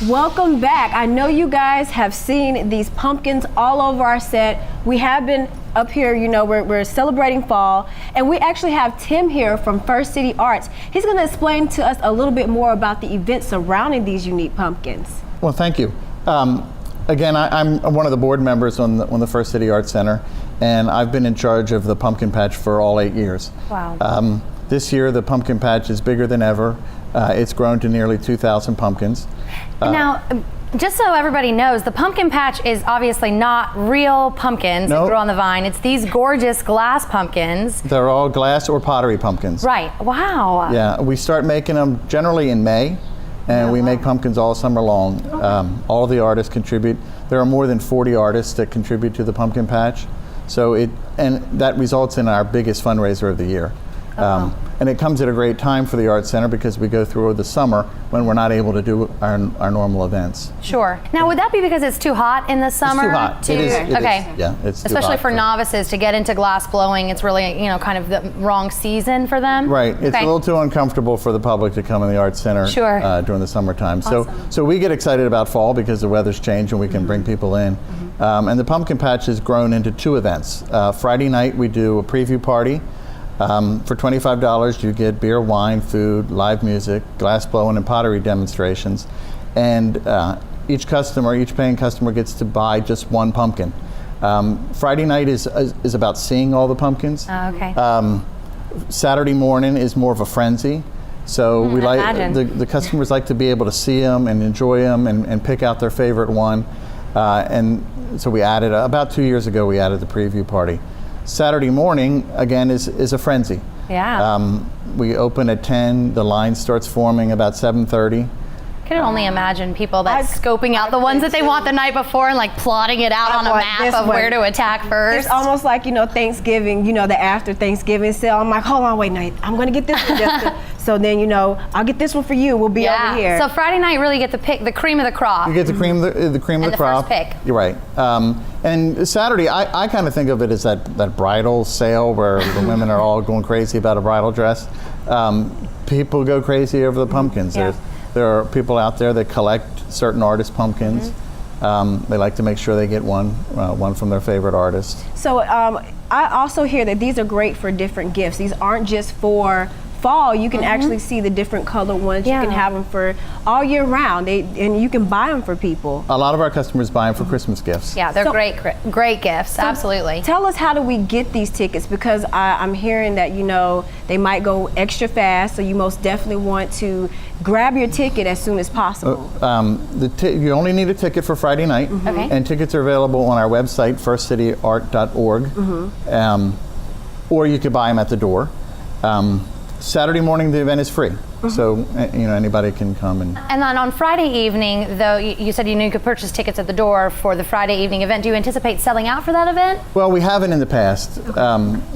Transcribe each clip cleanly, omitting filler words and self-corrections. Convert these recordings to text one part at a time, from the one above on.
Welcome back. I know you guys have seen these pumpkins all over our set. We have been up here, you know, we're celebrating fall, and we actually have Tim here from First City Arts. He's going to explain to us a little bit more about the events surrounding these unique pumpkins. Well, thank you. Again, I'm one of the board members on the First City Arts Center, and I've been in charge of the pumpkin patch for all 8 years. Wow. This year, the pumpkin patch is bigger than ever. It's grown to nearly 2,000 pumpkins. Now, just so everybody knows, the pumpkin patch is obviously not real pumpkins that grow on the vine. It's these gorgeous glass pumpkins. They're all glass or pottery pumpkins. Right. Wow. Yeah, we start making them generally in May, and we make pumpkins all summer long. Okay. All of the artists contribute. There are more than 40 artists that contribute to the pumpkin patch. So and that results in our biggest fundraiser of the year. And it comes at a great time for the Arts Center because we go through the summer when we're not able to do our normal events. Sure. Now, would that be because it's too hot in the summer? It's too hot. It is, yeah, it's especially too hot for novices to get into glass blowing. It's really, you know, kind of the wrong season for them. Right. It's a little too uncomfortable for the public to come in the Arts Center during the summertime. Awesome. So we get excited about fall because the weather's changed and we can bring people in. And the pumpkin patch has grown into 2 events. Friday night we do a preview party. For $25, you get beer, wine, food, live music, glass blowing, and pottery demonstrations. And each paying customer gets to buy just 1 pumpkin. Friday night is about seeing all the pumpkins. Saturday morning is more of a frenzy. So we the customers like to be able to see them and enjoy them and pick out their favorite one. And so we added, about 2 years ago, we added the preview party. Saturday morning, again, is a frenzy. Yeah. We open at 10, the line starts forming about 7:30. I can only imagine people scoping out the ones that they want the night before and like plotting it out on a map of where to attack first. It's almost like, you know, Thanksgiving, you know, the after Thanksgiving sale. I'm like, hold on, wait, no, I'm going to get this one, Jessica. So then, you know, I'll get this one for you. We'll be over here. So Friday night, really get the cream of the crop. You get the cream of the crop. First pick. You're right. And Saturday, I kind of think of it as that bridal sale where the women are all going crazy about a bridal dress. People go crazy over the pumpkins. There are people out there that collect certain artist pumpkins. They like to make sure they get one from their favorite artist. So I also hear that these are great for different gifts. These aren't just for fall. You can actually see the different color ones. You can have them for all year round, and you can buy them for people. A lot of our customers buy them for Christmas gifts. Yeah, they're great gifts, absolutely. Tell us, how do we get these tickets? Because I'm hearing that, you know, they might go extra fast, so you most definitely want to grab your ticket as soon as possible. You only need a ticket for Friday night, and tickets are available on our website, firstcityart.org, or you could buy them at the door. Saturday morning, the event is free, so you know, anybody can come. And then on Friday evening, though, you said you could purchase tickets at the door for the Friday evening event. Do you anticipate selling out for that event? Well, we haven't in the past.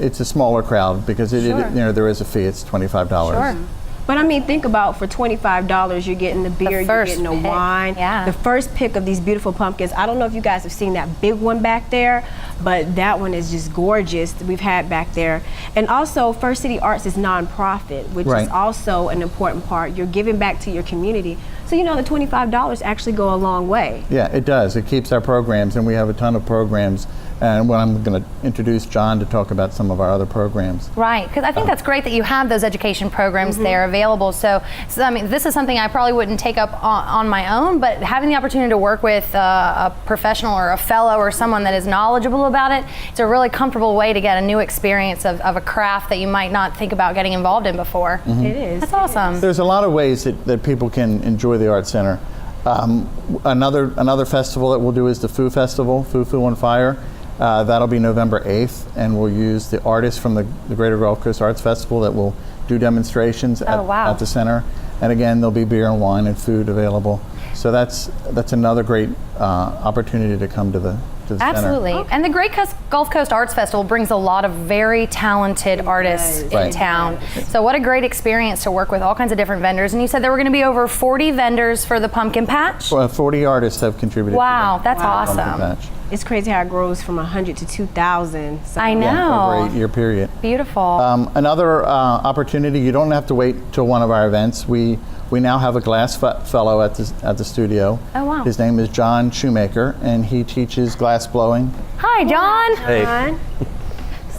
It's a smaller crowd because you know, there is a fee. It's $25. Sure. But I mean, think about, for $25, you're getting the beer, you're getting the wine, the first pick of these beautiful pumpkins. I don't know if you guys have seen that big one back there, but that one is just gorgeous that we've had back there. And also, First City Arts is nonprofit, which is also an important part. You're giving back to your community. So, you know, the $25 actually go a long way. Yeah, it does. It keeps our programs, and we have a ton of programs. And I'm going to introduce John to talk about some of our other programs. Right, because I think that's great that you have those education programs there available. So I mean, this is something I probably wouldn't take up on my own, but having the opportunity to work with a professional or a fellow or someone that is knowledgeable about it, it's a really comfortable way to get a new experience of a craft that you might not think about getting involved in before. It is. That's awesome. There's a lot of ways that people can enjoy the Arts Center. Another festival that we'll do is the Foo Festival, Foo on Fire. That'll be November 8th, and we'll use the artists from the Greater Gulf Coast Arts Festival that will do demonstrations at the center. And again, there'll be beer and wine and food available. So that's another great opportunity to come to the Absolutely. center. And the Great Gulf Coast Arts Festival brings a lot of very talented artists in town. So what a great experience to work with all kinds of different vendors. And you said there were going to be over 40 vendors for the pumpkin patch? Well, 40 artists have contributed. Wow, to that's the awesome. pumpkin patch. It's crazy how it grows from 100 to 2,000. So. I know. Yeah, over a 8-year period. Beautiful. Another opportunity, you don't have to wait till one of our events. We now have a glass fellow at the studio. Oh, wow. His name is John Shoemaker, and he teaches glass blowing. Hi, John. Hey.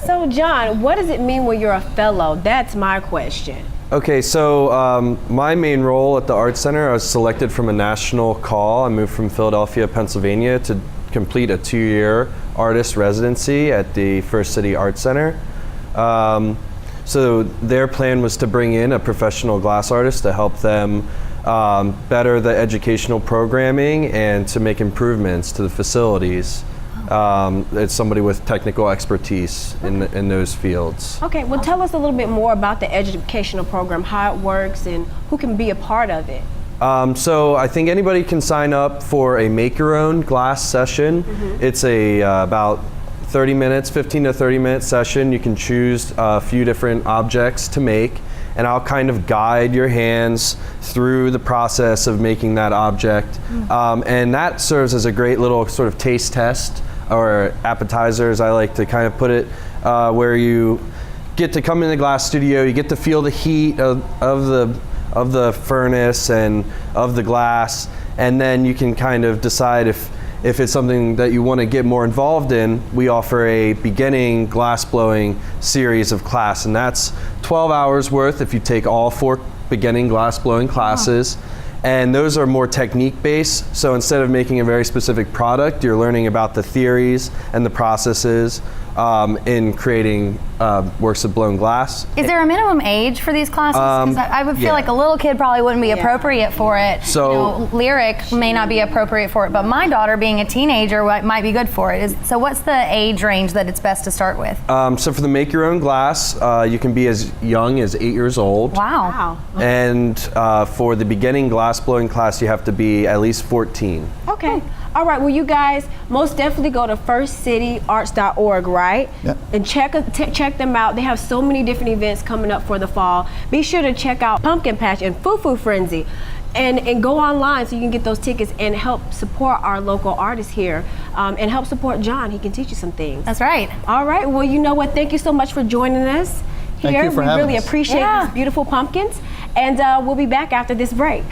So, John, what does it mean when you're a fellow? That's my question. Okay, so my main role at the Art Center, I was selected from a national call. I moved from Philadelphia, Pennsylvania to complete a 2-year artist residency at the First City Art Center. So their plan was to bring in a professional glass artist to help them better the educational programming and to make improvements to the facilities. It's somebody with technical expertise in those fields. Okay, well, tell us a little bit more about the educational program, how it works, and who can be a part of it. So I think anybody can sign up for a make your own glass session. It's a about 30 minutes, 15 to 30 minute session. You can choose a few different objects to make, and I'll kind of guide your hands through the process of making that object. And that serves as a great little sort of taste test, or appetizers, I like to kind of put it, where you get to come in the glass studio, you get to feel the heat of the furnace and of the glass, and then you can kind of decide if it's something that you want to get more involved in. We offer a beginning glass blowing series of class, and that's 12 hours worth if you take all 4 beginning glass blowing classes. And those are more technique based. So instead of making a very specific product, you're learning about the theories and the processes in creating works of blown glass. Is there a minimum age for these classes? Because I would feel like a little kid probably wouldn't be appropriate for it. So lyric may not be appropriate for it, but my daughter being a teenager might be good for it. So what's the age range that it's best to start with? So for the make your own glass, you can be as young as 8 years old. Wow. And for the beginning glass blowing class, you have to be at least 14. Okay. All right, well, you guys most definitely go to firstcityarts.org, right? Yep. And check them out. They have so many different events coming up for the fall. Be sure to check out Pumpkin Patch and Foo Foo Frenzy. And go online so you can get those tickets and help support our local artists here, and help support John. He can teach you some things. That's right. All right, well, you know what? Thank you so much for joining us here. Thank you for having really us. appreciate these beautiful pumpkins. And we'll be back after this break.